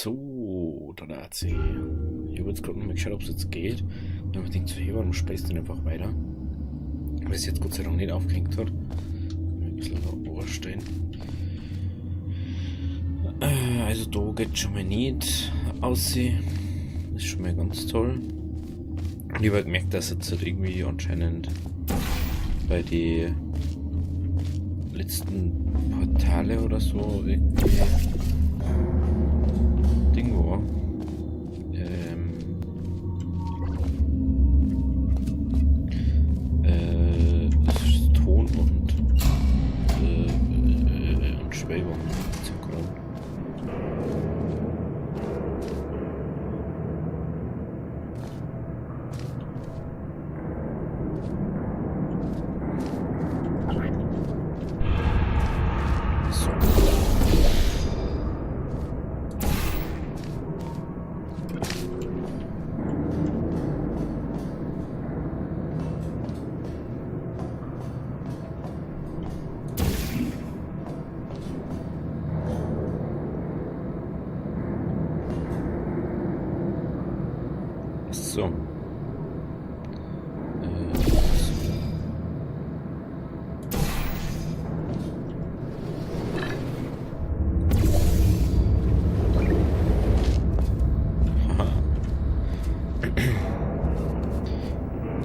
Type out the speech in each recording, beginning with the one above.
So, da hat sie. Ich habe jetzt gerade mal geschaut, ob es jetzt geht. Und ich denke so, hey, warum speist du einfach weiter? Weil es jetzt Gott sei Dank nicht aufgehängt hat. Ein bisschen da oberstehen. Also da geht schon mal nicht aussehen. Das ist schon mal ganz toll. Und ich habe gemerkt, dass jetzt halt irgendwie anscheinend bei den letzten Portale oder so irgendwie Ding war. Ton und Schwebung synchron. So.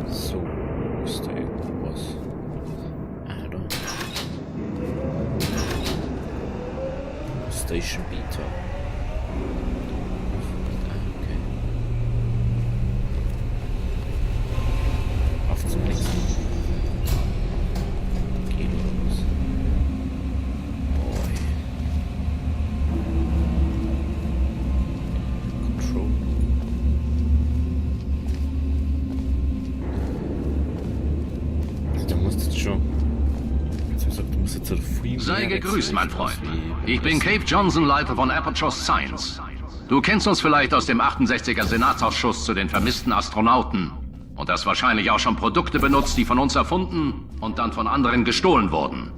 So, ist da irgendwas? Ah, da. Station Beta. Okay. Auf zum nächsten. Geht los. Boy. Control. Also da musst du schon. Also ich sag, du musst jetzt so viel. Sei gegrüßt, mein Freund. Ich bin Cave Johnson, Leiter von Aperture Science. Du kennst uns vielleicht aus dem 68er Senatsausschuss zu den vermissten Astronauten. Und hast wahrscheinlich auch schon Produkte benutzt, die von uns erfunden und dann von anderen gestohlen wurden.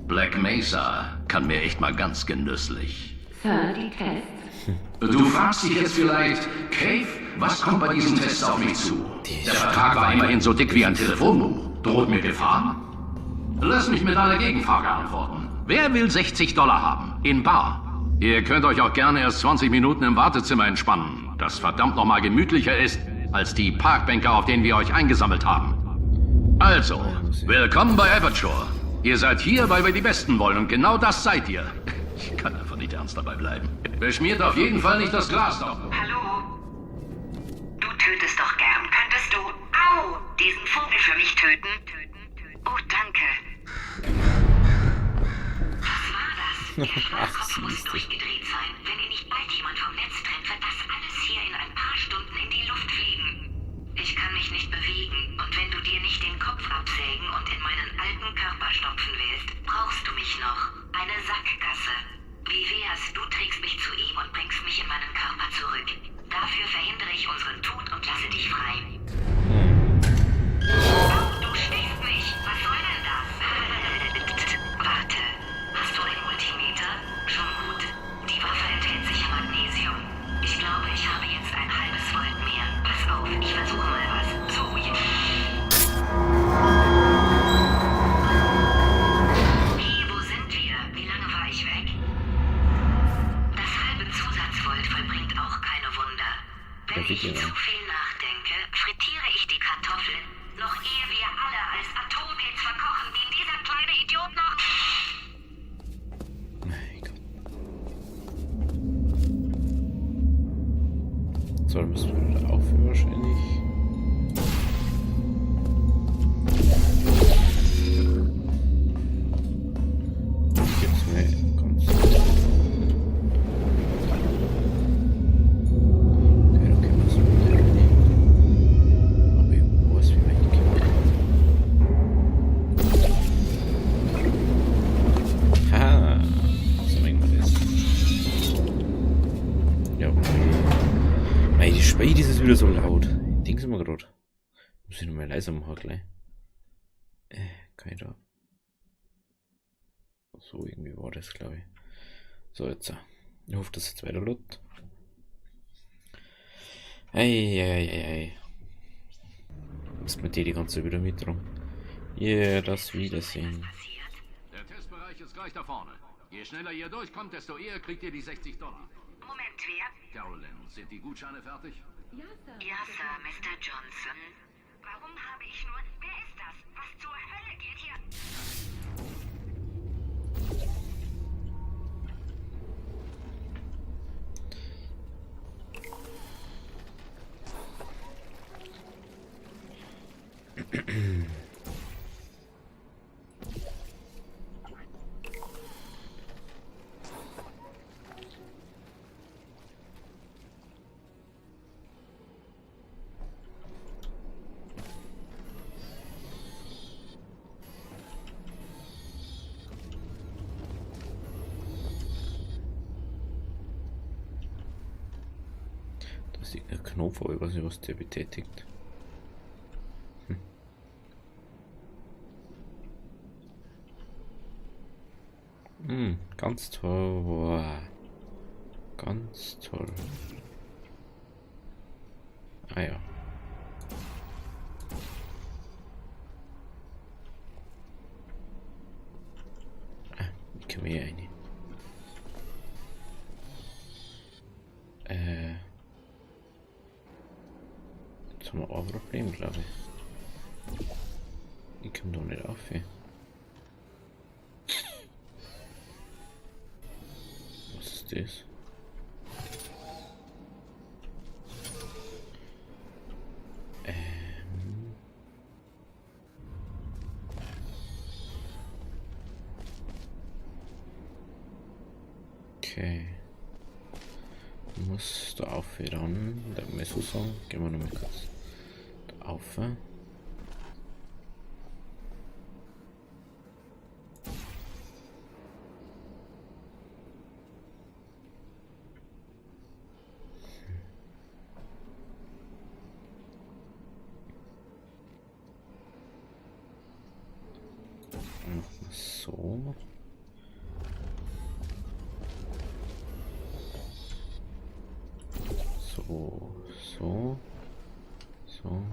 Black Mesa kann mir echt mal ganz genüsslich. Sir, die Tests. Du fragst dich jetzt vielleicht, Cave, was kommt bei diesen Tests auf mich zu? Der Vertrag war immerhin so dick wie ein Telefonbuch. Droht mir Gefahr? Lass mich mit einer Gegenfrage antworten. Wer will $60 haben? In bar. Ihr könnt euch auch gerne erst 20 Minuten im Wartezimmer entspannen, das verdammt nochmal gemütlicher ist als die Parkbänke, auf denen wir euch eingesammelt haben. Also, willkommen bei Aperture. Ihr seid hier, weil wir die Besten wollen und genau das seid ihr. Ich kann einfach nicht ernst dabei bleiben. Beschmiert auf jeden Fall nicht das Glas doch. Hallo? Du tötest doch gern. Könntest du, au, diesen Vogel für mich töten? Oh, danke. Was war das? Der Schlafkopf muss durchgedreht sein. Wenn ihn nicht bald jemand vom Netz trennt, wird das alles hier in ein paar Stunden in die Luft fliegen. Ich kann mich nicht bewegen. Und wenn du dir nicht den Kopf absägen und in meinen alten Körper stopfen willst, brauchst du mich noch. Eine Sackgasse. Wie wär's, du trägst mich zu ihm und bringst mich in meinen Körper zurück. Dafür verhindere ich unseren Tod und lasse dich frei. Oh, du stichst mich. Was soll denn das? Warte. Hast du ein Multimeter? Schon gut. Die Waffe enthält sicher Magnesium. Ich glaube, ich habe jetzt ein halbes Volt mehr. Pass auf, ich versuche mal was. So, jetzt. Hey, wo sind wir? Wie lange war ich weg? Das halbe Zusatzvolt vollbringt auch keine Wunder. Wenn ich zu viel nachdenke, frittiere ich die Kartoffeln, noch ehe wir alle als Atompilz verkochen, den dieser kleine Idiot noch... Mein Gott. So, dann müssen wir wieder aufhören wahrscheinlich. Gibt's mir ganz. Okay, was wir wieder nehmen. Aber ich weiß, wie man hinkommt. Haha. So mengen wir das. Ja, okay. Ey, die Spade ist wieder so laut. Ding sind wir gerade. Muss ich noch mal leiser machen gleich. Kann ich da. So irgendwie war das, glaube ich. So, jetzt. Ich hoffe, dass jetzt weiter läuft. Hey, hey, hey, hey. Was mit dir die ganze Zeit wieder mit rum? Yeah, das Wiedersehen. Der Testbereich ist gleich da vorne. Je schneller ihr durchkommt, desto eher kriegt ihr die $60. Moment, wer? Carolyn, sind die Gutscheine fertig? Ja, Sir, Mr. Johnson. Warum habe ich nur... Wer ist das? Was zur Hölle geht hier? Das ist ein Knopf, aber ich weiß nicht, was der betätigt. Ganz toll. Wow. Ganz toll. Ah ja. Ich kann mir hier rein. Jetzt haben wir auch ein Problem, glaube ich. Ich komme doch nicht auf hier. Was ist das? Okay. Muss da auf ran. Da muss ich sagen, gehen wir noch mal kurz da auf. So. So.